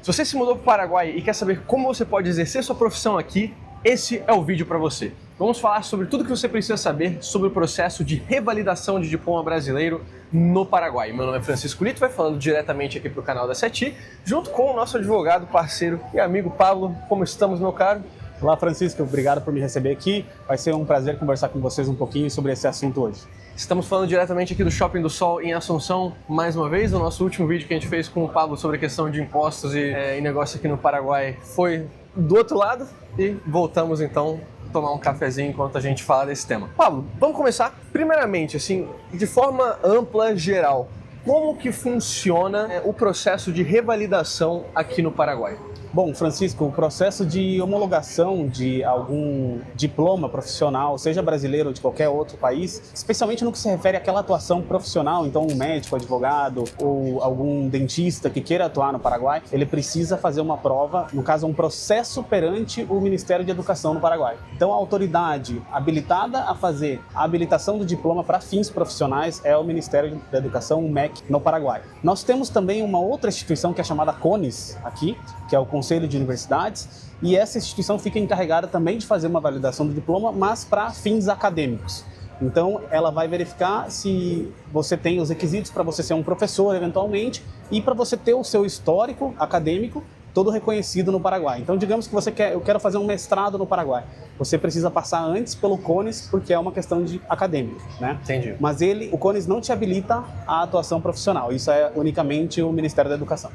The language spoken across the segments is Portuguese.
Se você se mudou para o Paraguai e quer saber como você pode exercer sua profissão aqui, esse é o vídeo para você. Vamos falar sobre tudo que você precisa saber sobre o processo de revalidação de diploma brasileiro no Paraguai. Meu nome é Francisco Lito, vai falando diretamente aqui para o canal da Seti, junto com o nosso advogado, parceiro e amigo Pablo. Como estamos, meu caro? Olá, Francisco, obrigado por me receber aqui. Vai ser um prazer conversar com vocês um pouquinho sobre esse assunto hoje. Estamos falando diretamente aqui do Shopping do Sol em Assunção, mais uma vez. O nosso último vídeo que a gente fez com o Pablo sobre a questão de impostos e negócio aqui no Paraguai foi do outro lado. E voltamos então a tomar um cafezinho enquanto a gente fala desse tema. Pablo, vamos começar primeiramente, assim, de forma ampla, geral. Como que funciona o processo de revalidação aqui no Paraguai? Bom, Francisco, o processo de homologação de algum diploma profissional, seja brasileiro ou de qualquer outro país, especialmente no que se refere àquela atuação profissional, então um médico, advogado ou algum dentista que queira atuar no Paraguai, ele precisa fazer uma prova, no caso um processo perante o Ministério de Educação no Paraguai. Então a autoridade habilitada a fazer a habilitação do diploma para fins profissionais é o Ministério da Educação, o MEC, no Paraguai. Nós temos também uma outra instituição que é chamada CONES aqui, que é o Conselho de Universidades, e essa instituição fica encarregada também de fazer uma validação do diploma, mas para fins acadêmicos. Então, ela vai verificar se você tem os requisitos para você ser um professor, eventualmente, e para você ter o seu histórico acadêmico todo reconhecido no Paraguai. Então, digamos que eu quero fazer um mestrado no Paraguai. Você precisa passar antes pelo CONES, porque é uma questão de acadêmico, né? Entendi. Mas o CONES não te habilita à atuação profissional. Isso é unicamente o Ministério da Educação.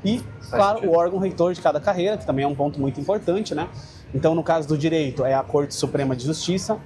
E, claro, o órgão reitor de cada carreira, que também é um ponto muito importante, né? Então, no caso do direito, é a Corte Suprema de Justiça.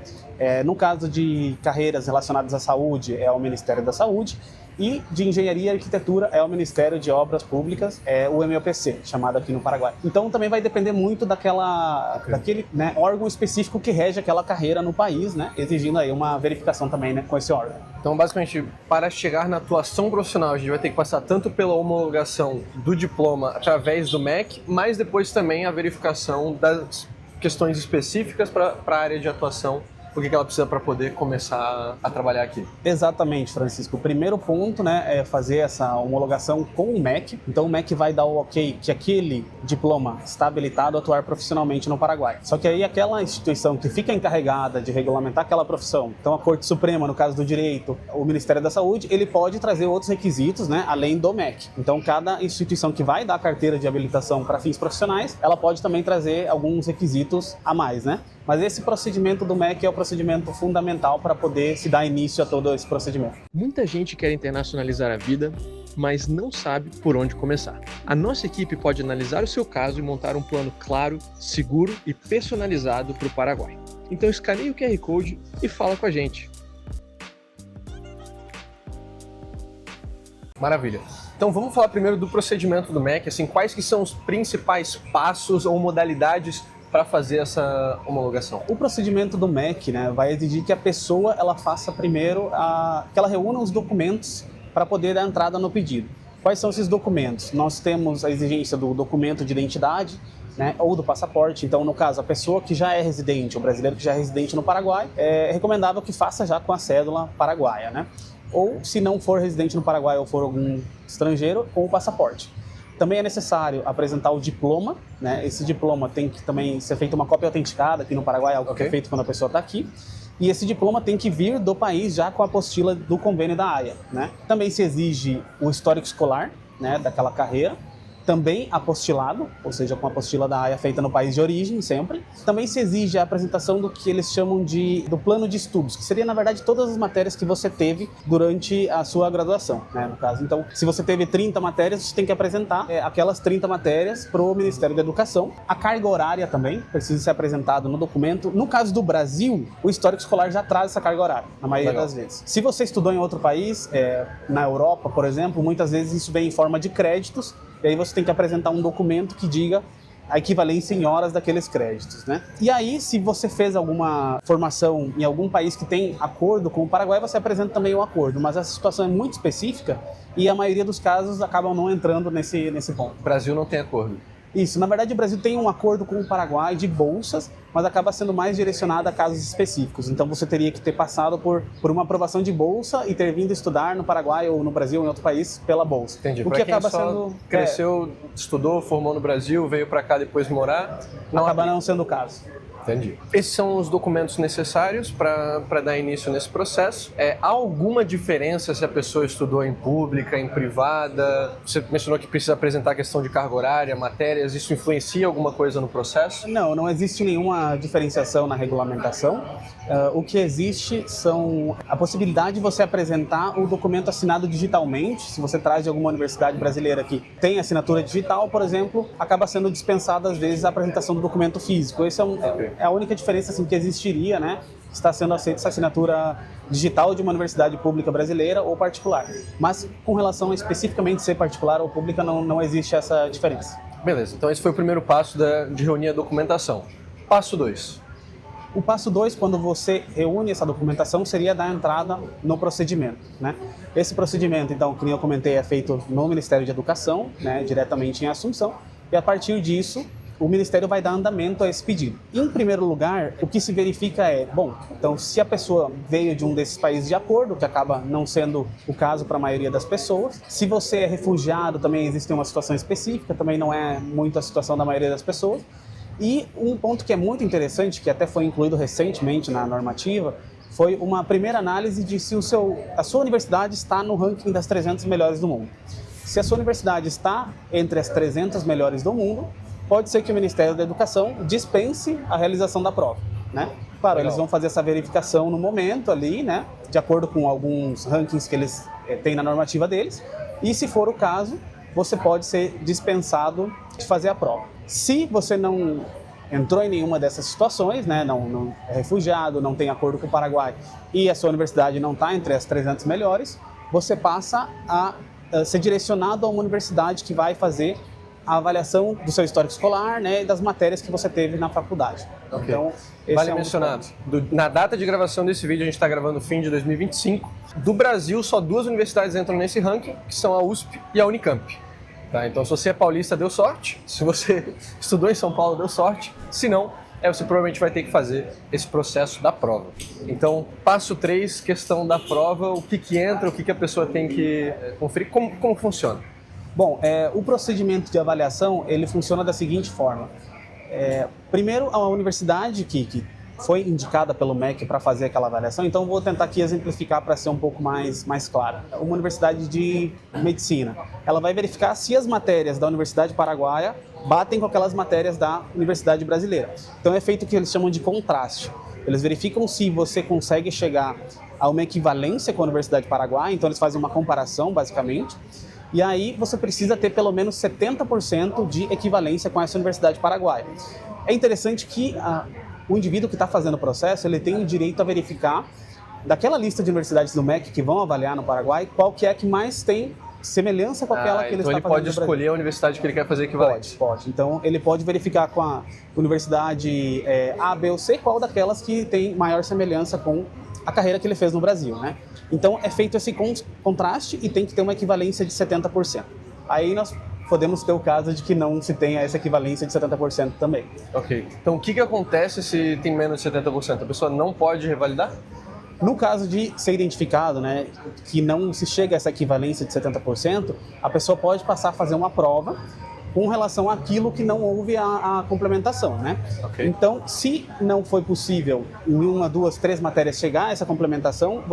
No caso de carreiras relacionadas à saúde, é o Ministério da Saúde. E de Engenharia e Arquitetura é o Ministério de Obras Públicas, o MEOPC, chamado aqui no Paraguai. Então também vai depender muito daquele órgão específico que rege aquela carreira no país, né? Exigindo aí uma verificação também, né, com esse órgão. Então, basicamente, para chegar na atuação profissional, a gente vai ter que passar tanto pela homologação do diploma através do MEC, mas depois também a verificação das questões específicas para a área de atuação. O que ela precisa para poder começar a trabalhar aqui? Exatamente, Francisco. O primeiro ponto, né, é fazer essa homologação com o MEC. Então o MEC vai dar o ok que aquele diploma está habilitado a atuar profissionalmente no Paraguai. Só que aí aquela instituição que fica encarregada de regulamentar aquela profissão, então a Corte Suprema, no caso do direito, o Ministério da Saúde, ele pode trazer outros requisitos, né, além do MEC. Então cada instituição que vai dar a carteira de habilitação para fins profissionais, ela pode também trazer alguns requisitos a mais, né? Mas esse procedimento do MEC é o procedimento fundamental para poder se dar início a todo esse procedimento. Muita gente quer internacionalizar a vida, mas não sabe por onde começar. A nossa equipe pode analisar o seu caso e montar um plano claro, seguro e personalizado para o Paraguai. Então escaneie o QR Code e fala com a gente. Maravilha. Então vamos falar primeiro do procedimento do MEC, assim, quais que são os principais passos ou modalidades para fazer essa homologação? O procedimento do MEC, né, vai exigir que a pessoa ela faça primeiro que ela reúna os documentos para poder dar entrada no pedido. Quais são esses documentos? Nós temos a exigência do documento de identidade, né, ou do passaporte. Então, no caso, a pessoa que já é residente, o brasileiro que já é residente no Paraguai, é recomendável que faça já com a cédula paraguaia, né? Ou, se não for residente no Paraguai ou for algum estrangeiro, com o passaporte. Também é necessário apresentar o diploma, né? Esse diploma tem que também ser feita uma cópia autenticada aqui no Paraguai, algo que é feito quando a pessoa está aqui. E esse diploma tem que vir do país já com a apostila do convênio da AIA, né? Também se exige o histórico escolar, né, daquela carreira. Também apostilado, ou seja, com a apostila da AIA feita no país de origem, sempre. Também se exige a apresentação do que eles chamam do plano de estudos, que seria, na verdade, todas as matérias que você teve durante a sua graduação, né, no caso. Então, se você teve 30 matérias, você tem que apresentar aquelas 30 matérias para o Ministério da Educação. A carga horária também precisa ser apresentada no documento. No caso do Brasil, o histórico escolar já traz essa carga horária, na maioria das vezes. Se você estudou em outro país, na Europa, por exemplo, muitas vezes isso vem em forma de créditos, e aí você tem que apresentar um documento que diga a equivalência em horas daqueles créditos, né? E aí, se você fez alguma formação em algum país que tem acordo com o Paraguai, você apresenta também o acordo, mas essa situação é muito específica e a maioria dos casos acabam não entrando nesse ponto. O Brasil não tem acordo. Isso, na verdade o Brasil tem um acordo com o Paraguai de bolsas, mas acaba sendo mais direcionado a casos específicos. Então você teria que ter passado por uma aprovação de bolsa e ter vindo estudar no Paraguai ou no Brasil ou em outro país pela bolsa. Entendi. O que acaba sendo cresceu, estudou, formou no Brasil, veio para cá depois morar, acaba não sendo o caso. Entendi. Esses são os documentos necessários para dar início nesse processo. Há alguma diferença se a pessoa estudou em pública, em privada? Você mencionou que precisa apresentar a questão de carga horária, matérias. Isso influencia alguma coisa no processo? Não existe nenhuma diferenciação na regulamentação. O que existe são a possibilidade de você apresentar o documento assinado digitalmente. Se você traz de alguma universidade brasileira que tem assinatura digital, por exemplo, acaba sendo dispensada às vezes a apresentação do documento físico. Esse é a única diferença assim, que existiria, né? Está sendo aceita essa assinatura digital de uma universidade pública brasileira ou particular. Mas com relação a especificamente ser particular ou pública, não existe essa diferença. Beleza, então esse foi o primeiro passo de reunir a documentação. Passo 2. O passo 2, quando você reúne essa documentação, seria dar entrada no procedimento, né? Esse procedimento, então, que nem eu comentei, é feito no Ministério de Educação, né, diretamente em Assunção, e a partir disso, o Ministério vai dar andamento a esse pedido. Em primeiro lugar, o que se verifica é, então se a pessoa veio de um desses países de acordo, que acaba não sendo o caso para a maioria das pessoas, se você é refugiado, também existe uma situação específica, também não é muito a situação da maioria das pessoas. E um ponto que é muito interessante, que até foi incluído recentemente na normativa, foi uma primeira análise de se a sua universidade está no ranking das 300 melhores do mundo. Se a sua universidade está entre as 300 melhores do mundo, pode ser que o Ministério da Educação dispense a realização da prova, né? Claro, eles vão fazer essa verificação no momento ali, né? De acordo com alguns rankings que eles têm na normativa deles. E se for o caso, você pode ser dispensado de fazer a prova. Se você não entrou em nenhuma dessas situações, né, não é refugiado, não tem acordo com o Paraguai e a sua universidade não está entre as 300 melhores, você passa a ser direcionado a uma universidade que vai fazer a avaliação do seu histórico escolar, né, e das matérias que você teve na faculdade. Okay. Então, esse vale é um mencionar, na data de gravação desse vídeo, a gente está gravando fim de 2025, do Brasil só 2 universidades entram nesse ranking, que são a USP e a Unicamp. Tá, então, se você é paulista, deu sorte. Se você estudou em São Paulo, deu sorte. Se não, você provavelmente vai ter que fazer esse processo da prova. Então, passo 3, questão da prova, o que entra, o que a pessoa tem que conferir, como funciona? Bom, o procedimento de avaliação, ele funciona da seguinte forma. Primeiro, a universidade que foi indicada pelo MEC para fazer aquela avaliação, então vou tentar aqui exemplificar para ser um pouco mais clara. Uma universidade de medicina, ela vai verificar se as matérias da Universidade Paraguaia batem com aquelas matérias da Universidade Brasileira. Então é feito o que eles chamam de contraste. Eles verificam se você consegue chegar a uma equivalência com a Universidade Paraguaia, então eles fazem uma comparação, basicamente, e aí você precisa ter pelo menos 70% de equivalência com essa Universidade Paraguaia. É interessante que o indivíduo que está fazendo o processo, ele tem o direito a verificar daquela lista de universidades do MEC que vão avaliar no Paraguai, qual que é que mais tem semelhança com aquela que ele está fazendo no Brasil. Então ele pode escolher a universidade que ele quer fazer equivalente? Pode. Então ele pode verificar com a universidade A, B ou C qual daquelas que tem maior semelhança com a carreira que ele fez no Brasil, né? Então é feito esse contraste e tem que ter uma equivalência de 70%. Aí nós podemos ter o caso de que não se tenha essa equivalência de 70% também. Ok. Então o que acontece se tem menos de 70%? A pessoa não pode revalidar? No caso de ser identificado, né, que não se chega a essa equivalência de 70%, a pessoa pode passar a fazer uma prova com relação àquilo que não houve a complementação, né? Okay. Então, se não foi possível em 1, 2, 3 matérias chegar a essa complementação,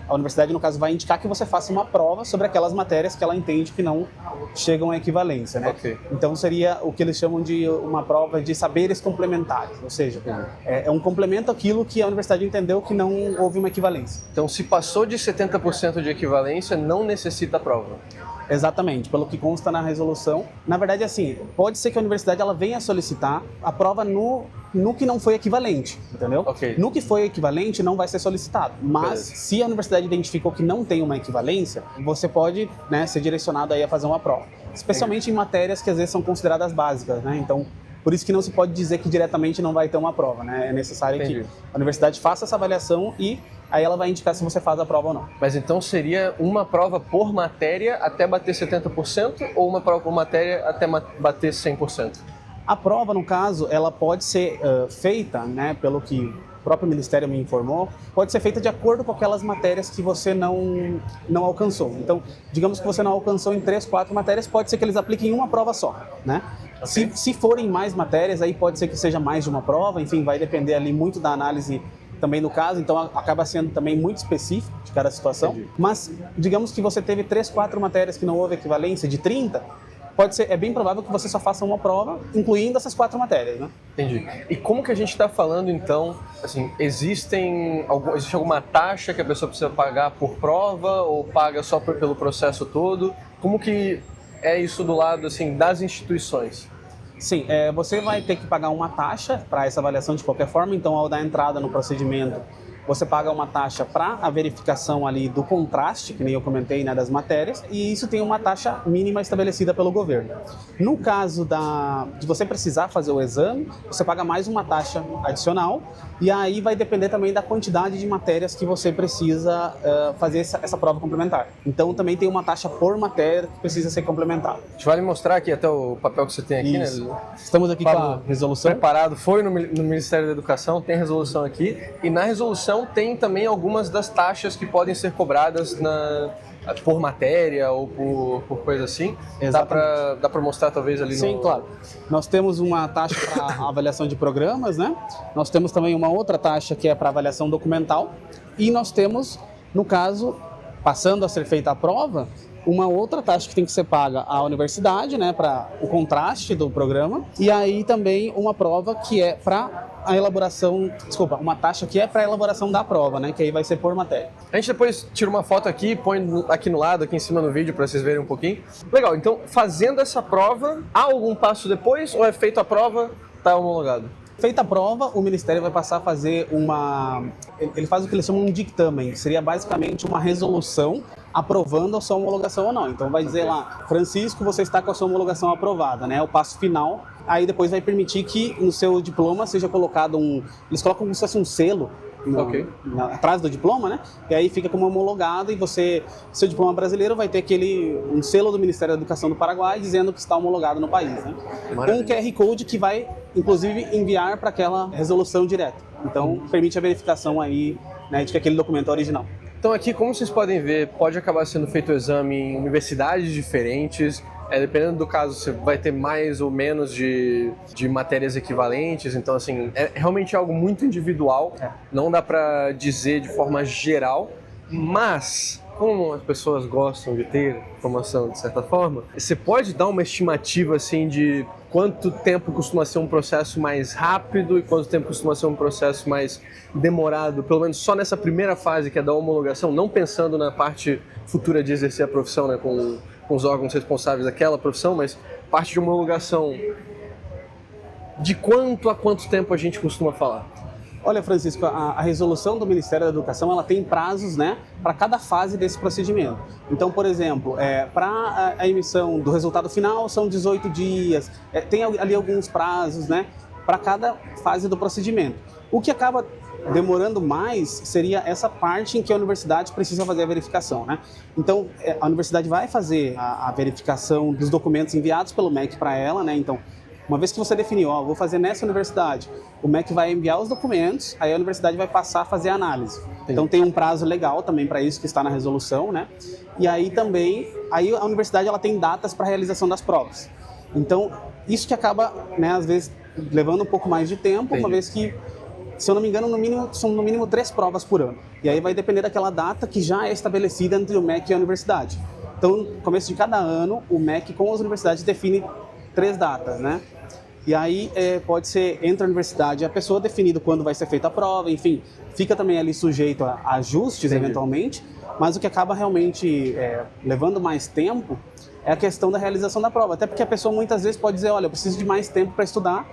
a universidade, no caso, vai indicar que você faça uma prova sobre aquelas matérias que ela entende que não chegam à equivalência, né? Okay. Então, seria o que eles chamam de uma prova de saberes complementares, ou seja, é um complemento àquilo que a universidade entendeu que não houve uma equivalência. Então, se passou de 70% de equivalência, não necessita a prova? Exatamente, pelo que consta na resolução. Na verdade, assim, pode ser que a universidade ela venha solicitar a prova no que não foi equivalente, entendeu? Okay. No que foi equivalente não vai ser solicitado, mas se a universidade identificou que não tem uma equivalência, você pode, né, ser direcionado aí a fazer uma prova. Especialmente em matérias que às vezes são consideradas básicas, né? Então, Por isso que não se pode dizer que diretamente não vai ter uma prova, né? É necessário Entendi. que a universidade faça essa avaliação e aí ela vai indicar se você faz a prova ou não. Mas então seria uma prova por matéria até bater 70% ou uma prova por matéria até bater 100%? A prova, no caso, ela pode ser feita, né, pelo que o próprio Ministério me informou, pode ser feita de acordo com aquelas matérias que você não alcançou. Então, digamos que você não alcançou em 3, 4 matérias, pode ser que eles apliquem uma prova só, né? Okay. Se forem mais matérias, aí pode ser que seja mais de uma prova, enfim, vai depender ali muito da análise também do caso, então acaba sendo também muito específico de cada situação. Entendi. Mas, digamos que você teve 3, 4 matérias que não houve equivalência de 30, é bem provável que você só faça uma prova, incluindo essas 4 matérias, né? Entendi. E como que a gente está falando, então, assim, existe alguma taxa que a pessoa precisa pagar por prova ou paga só pelo processo todo? Como que é isso do lado, assim, das instituições? Sim, você vai ter que pagar uma taxa para essa avaliação de qualquer forma, então ao dar entrada no procedimento, você paga uma taxa para a verificação ali do contraste, que nem eu comentei, né, das matérias, e isso tem uma taxa mínima estabelecida pelo governo. No caso de você precisar fazer o exame, você paga mais uma taxa adicional, e aí vai depender também da quantidade de matérias que você precisa fazer essa prova complementar. Então também tem uma taxa por matéria que precisa ser complementada. A gente vai lhe mostrar aqui até o papel que você tem aqui, Isso. né? Estamos aqui com a resolução. Preparado, foi no Ministério da Educação, tem resolução aqui, e na resolução tem também algumas das taxas que podem ser cobradas por matéria ou por coisa assim. Exatamente. Dá para mostrar talvez ali no... Sim, claro. Nós temos uma taxa para avaliação de programas, né? Nós temos também uma outra taxa que é para avaliação documental. E nós temos, no caso, passando a ser feita a prova, uma outra taxa que tem que ser paga à universidade, né, para o contraste do programa, e aí também uma prova que é para a elaboração, uma taxa que é para a elaboração da prova, né, que aí vai ser por matéria. A gente depois tira uma foto aqui, põe aqui no lado, aqui em cima no vídeo, para vocês verem um pouquinho. Legal, então fazendo essa prova, há algum passo depois ou é feita a prova, tá homologado? Feita a prova, o Ministério vai passar a fazer ele faz o que eles chamam de um dictamen, que seria basicamente uma resolução aprovando a sua homologação ou não. Então vai dizer lá, Francisco, você está com a sua homologação aprovada, né? O passo final, aí depois vai permitir que no seu diploma seja colocado eles colocam como se fosse um selo atrás do diploma, né? E aí fica como homologado e seu diploma brasileiro vai ter um selo do Ministério da Educação do Paraguai dizendo que está homologado no país, né? Com um QR Code que vai, inclusive, enviar para aquela resolução direta. Então, permite a verificação aí, né, de que aquele documento é original. Então aqui, como vocês podem ver, pode acabar sendo feito o exame em universidades diferentes. Dependendo do caso, você vai ter mais ou menos de matérias equivalentes. Então, assim, é realmente algo muito individual. Não dá pra dizer de forma geral. Mas, como as pessoas gostam de ter informação de certa forma, você pode dar uma estimativa, assim, de quanto tempo costuma ser um processo mais rápido e quanto tempo costuma ser um processo mais demorado, pelo menos só nessa primeira fase, que é da homologação, não pensando na parte futura de exercer a profissão, né, com os órgãos responsáveis daquela profissão, mas parte de homologação, de quanto a quanto tempo a gente costuma falar? Olha, Francisco, a resolução do Ministério da Educação, ela tem prazos, né, para cada fase desse procedimento. Então, por exemplo, para a emissão do resultado final são 18 dias, tem ali alguns prazos, né, para cada fase do procedimento. O que acaba demorando mais seria essa parte em que a universidade precisa fazer a verificação, né? Então, a universidade vai fazer a verificação dos documentos enviados pelo MEC para ela, né? Então, uma vez que você definiu, vou fazer nessa universidade, o MEC vai enviar os documentos, aí a universidade vai passar a fazer a análise. Sim. Então tem um prazo legal também para isso que está na resolução, né? E aí também, a universidade ela tem datas para a realização das provas. Então, isso que acaba, né, às vezes, levando um pouco mais de tempo, Entendi. Uma vez que, se eu não me engano, são no mínimo 3 provas por ano. E aí vai depender daquela data que já é estabelecida entre o MEC e a universidade. Então, no começo de cada ano, o MEC com as universidades define 3 datas, né? E aí pode ser entre a universidade e a pessoa definido quando vai ser feita a prova, enfim, fica também ali sujeito a ajustes. Entendi. Eventualmente, mas o que acaba realmente levando mais tempo é a questão da realização da prova, até porque a pessoa muitas vezes pode dizer, olha, eu preciso de mais tempo para estudar,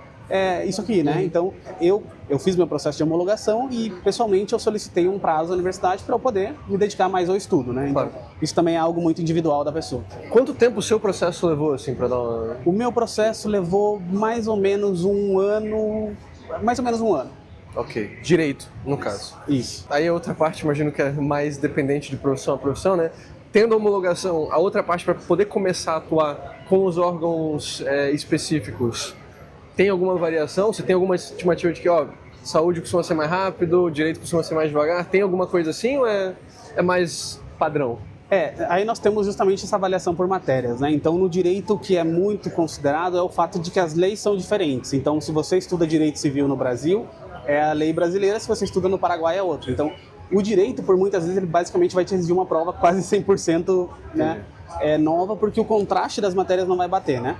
isso aqui, né? Então, eu fiz meu processo de homologação e, pessoalmente, eu solicitei um prazo à universidade para eu poder me dedicar mais ao estudo, né? Então, isso também é algo muito individual da pessoa. Quanto tempo o seu processo levou, assim, para dar uma... O meu processo levou mais ou menos um ano. Ok. Direito, no caso. Isso. Aí a outra parte, imagino que é mais dependente de profissão a profissão, né? Tendo a homologação, a outra parte para poder começar a atuar com os órgãos específicos, tem alguma variação? Você tem alguma estimativa de que, saúde costuma ser mais rápido, direito costuma ser mais devagar? Tem alguma coisa assim ou é mais padrão? Aí nós temos justamente essa avaliação por matérias, né? Então, no direito, o que é muito considerado é o fato de que as leis são diferentes. Então, se você estuda direito civil no Brasil, é a lei brasileira, se você estuda no Paraguai, é outra. Então, o direito, por muitas vezes, ele basicamente vai te exigir uma prova quase 100%, né, nova, porque o contraste das matérias não vai bater, né?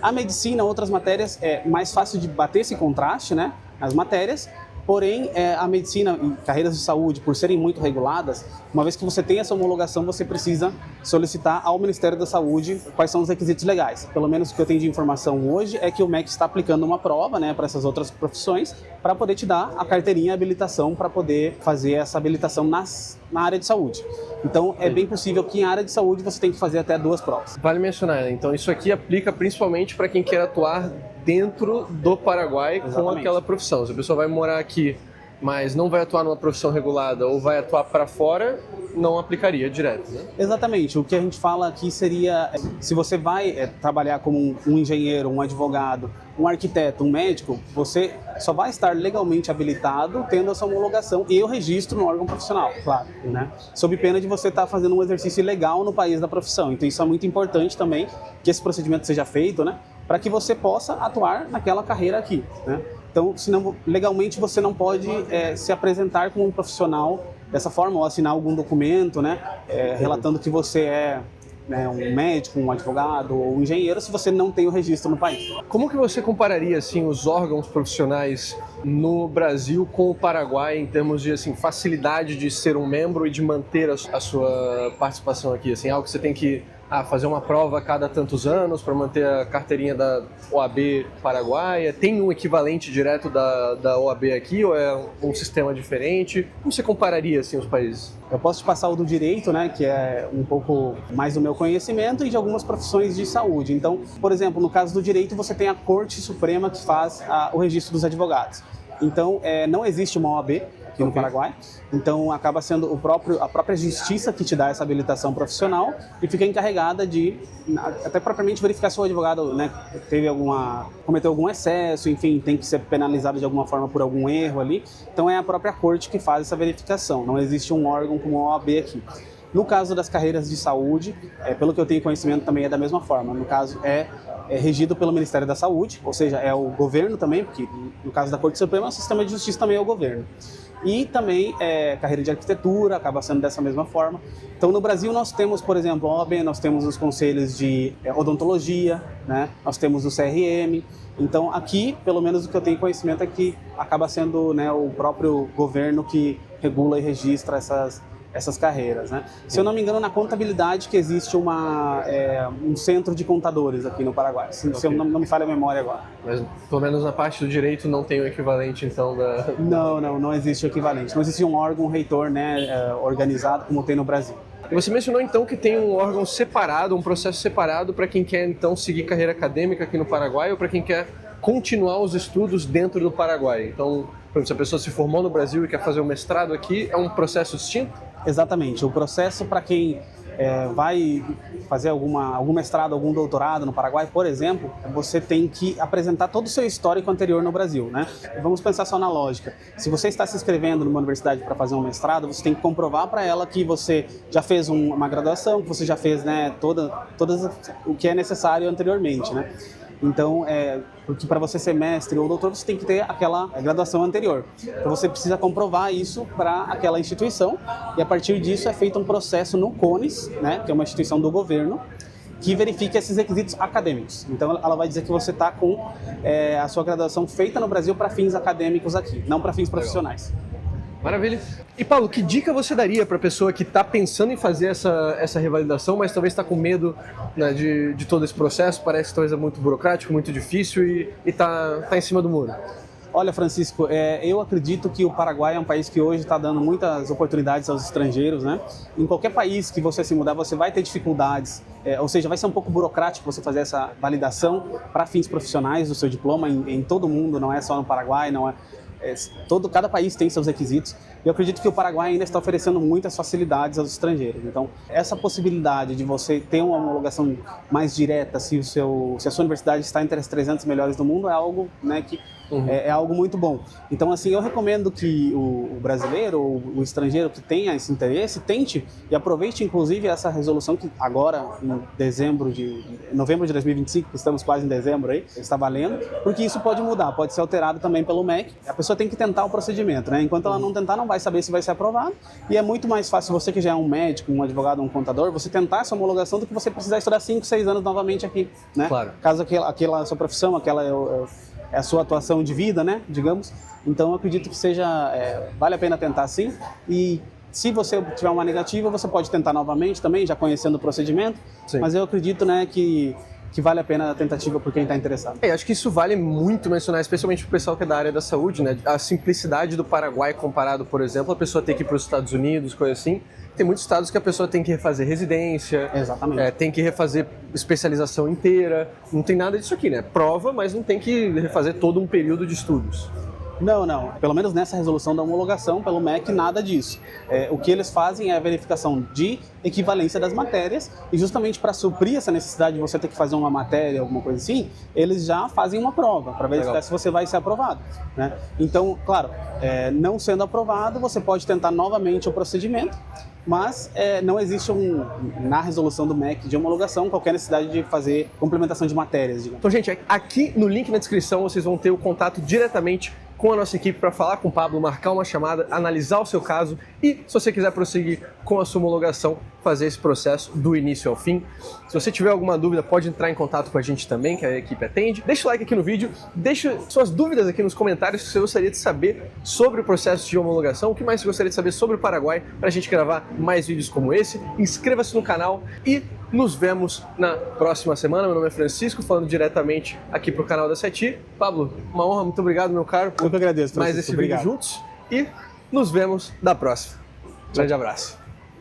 A medicina, outras matérias, é mais fácil de bater esse contraste, né, as matérias. Porém, a medicina e carreiras de saúde, por serem muito reguladas, uma vez que você tem essa homologação, você precisa solicitar ao Ministério da Saúde quais são os requisitos legais. Pelo menos o que eu tenho de informação hoje é que o MEC está aplicando uma prova, né, para essas outras profissões, para poder te dar a carteirinha e a habilitação para poder fazer essa habilitação na área de saúde. Então, é bem possível que em área de saúde você tem que fazer até 2 provas. Vale mencionar, né? Então isso aqui aplica principalmente para quem quer atuar dentro do Paraguai. Exatamente. Com aquela profissão. Se a pessoa vai morar aqui, mas não vai atuar numa profissão regulada ou vai atuar para fora, não aplicaria direto, né? Exatamente. O que a gente fala aqui seria, se você vai trabalhar como um engenheiro, um advogado, um arquiteto, um médico, você só vai estar legalmente habilitado tendo a sua homologação e o registro no órgão profissional, claro, né? Sob pena de você estar fazendo um exercício ilegal no país da profissão. Então isso é muito importante também, que esse procedimento seja feito, né? Para que você possa atuar naquela carreira aqui, né? Então, senão, legalmente você não pode se apresentar como um profissional dessa forma ou assinar algum documento, né, relatando que você é um médico, um advogado ou um engenheiro se você não tem o registro no país. Como que você compararia assim, os órgãos profissionais no Brasil com o Paraguai em termos de assim, facilidade de ser um membro e de manter a sua participação aqui? Assim, algo que você tem que fazer uma prova a cada tantos anos para manter a carteirinha da OAB paraguaia? Tem um equivalente direto da OAB aqui ou é um sistema diferente? Como você compararia assim, os países? Eu posso te passar o do direito, né, que é um pouco mais do meu conhecimento, e de algumas profissões de saúde. Então, por exemplo, no caso do direito, você tem a Corte Suprema que faz o registro dos advogados. Então, não existe uma OAB aqui no Paraguai, então acaba sendo a própria justiça que te dá essa habilitação profissional e fica encarregada de, até propriamente, verificar se o advogado, né, cometeu algum excesso, enfim, tem que ser penalizado de alguma forma por algum erro ali. Então é a própria corte que faz essa verificação, não existe um órgão como a OAB aqui. No caso das carreiras de saúde, pelo que eu tenho conhecimento, também é da mesma forma. No caso, é regido pelo Ministério da Saúde, ou seja, é o governo também, porque no caso da Corte Suprema, o sistema de justiça também é o governo. E também carreira de arquitetura, acaba sendo dessa mesma forma. Então, no Brasil, nós temos, por exemplo, a OAB, nós temos os conselhos de odontologia, né? Nós temos o CRM. Então, aqui, pelo menos o que eu tenho conhecimento é que acaba sendo, né, o próprio governo que regula e registra essas carreiras, né? Se eu não me engano, na contabilidade que existe um centro de contadores aqui no Paraguai, se eu não me falha a memória agora. Mas pelo menos na parte do direito não tem o equivalente, então, da... Não existe o equivalente. Não existe um órgão reitor, né, organizado como tem no Brasil. E você mencionou então que tem um órgão separado, um processo separado para quem quer então seguir carreira acadêmica aqui no Paraguai ou para quem quer continuar os estudos dentro do Paraguai. Então, por exemplo, se a pessoa se formou no Brasil e quer fazer um mestrado aqui, é um processo distinto? Exatamente. O processo para quem vai fazer algum mestrado, algum doutorado no Paraguai, por exemplo, você tem que apresentar todo o seu histórico anterior no Brasil, né? Vamos pensar só na lógica. Se você está se inscrevendo numa universidade para fazer um mestrado, você tem que comprovar para ela que você já fez uma graduação, que você já fez, né, todas o que é necessário anteriormente, né? Então, porque para você ser mestre ou doutor, você tem que ter aquela graduação anterior. Então, você precisa comprovar isso para aquela instituição e, a partir disso, é feito um processo no CONES, né, que é uma instituição do governo, que verifica esses requisitos acadêmicos. Então, ela vai dizer que você está com a sua graduação feita no Brasil para fins acadêmicos aqui, não para fins profissionais. Maravilha. E Paulo, que dica você daria para a pessoa que está pensando em fazer essa revalidação, mas talvez está com medo, né, de todo esse processo? Parece que talvez é muito burocrático, muito difícil e está em cima do muro. Olha, Francisco, eu acredito que o Paraguai é um país que hoje está dando muitas oportunidades aos estrangeiros, né? Em qualquer país que você se mudar, você vai ter dificuldades, ou seja, vai ser um pouco burocrático você fazer essa validação para fins profissionais do seu diploma em todo o mundo, não é só no Paraguai, não é. Cada país tem seus requisitos. Eu acredito que o Paraguai ainda está oferecendo muitas facilidades aos estrangeiros. Então, essa possibilidade de você ter uma homologação mais direta, se a sua universidade está entre as 300 melhores do mundo, é algo, né, que é algo muito bom. Então, assim, eu recomendo que o brasileiro ou o estrangeiro que tenha esse interesse tente e aproveite, inclusive, essa resolução que agora, em novembro de 2025, que estamos quase em dezembro aí, está valendo, porque isso pode mudar, pode ser alterado também pelo MEC. A pessoa tem que tentar o procedimento, né? Enquanto ela não tentar, não vai saber se vai ser aprovado. E é muito mais fácil você que já é um médico, um advogado, um contador, você tentar essa homologação do que você precisar estudar 5, 6 anos novamente aqui, né? Claro. Caso aquela sua profissão, aquela é a sua atuação de vida, né? Digamos. Então, eu acredito que vale a pena tentar sim. E se você tiver uma negativa, você pode tentar novamente também, já conhecendo o procedimento. Sim. Mas eu acredito, né, que vale a pena a tentativa por quem está interessado. Acho que isso vale muito mencionar, especialmente para o pessoal que é da área da saúde, né? A simplicidade do Paraguai comparado, por exemplo, a pessoa ter que ir para os Estados Unidos, coisa assim. Tem muitos estados que a pessoa tem que refazer residência, tem que refazer especialização inteira. Não tem nada disso aqui, né? Prova, mas não tem que refazer todo um período de estudos. Não. Pelo menos nessa resolução da homologação pelo MEC, nada disso. O que eles fazem é a verificação de equivalência das matérias e justamente para suprir essa necessidade de você ter que fazer uma matéria, alguma coisa assim, eles já fazem uma prova para verificar se você vai ser aprovado, né? Então, claro, não sendo aprovado, você pode tentar novamente o procedimento, mas não existe na resolução do MEC de homologação qualquer necessidade de fazer complementação de matérias, digamos. Então, gente, aqui no link na descrição vocês vão ter o contato diretamente com a nossa equipe para falar com o Pablo, marcar uma chamada, analisar o seu caso e, se você quiser prosseguir com a sua homologação, fazer esse processo do início ao fim. Se você tiver alguma dúvida, pode entrar em contato com a gente também, que a equipe atende. Deixa o like aqui no vídeo, deixa suas dúvidas aqui nos comentários se você gostaria de saber sobre o processo de homologação, o que mais você gostaria de saber sobre o Paraguai, para a gente gravar mais vídeos como esse. Inscreva-se no canal e nos vemos na próxima semana. Meu nome é Francisco, falando diretamente aqui para o canal da CETI. Pablo, uma honra, muito obrigado, meu caro. Eu que agradeço, Francisco. Mais esse vídeo juntos e nos vemos na próxima. Grande abraço.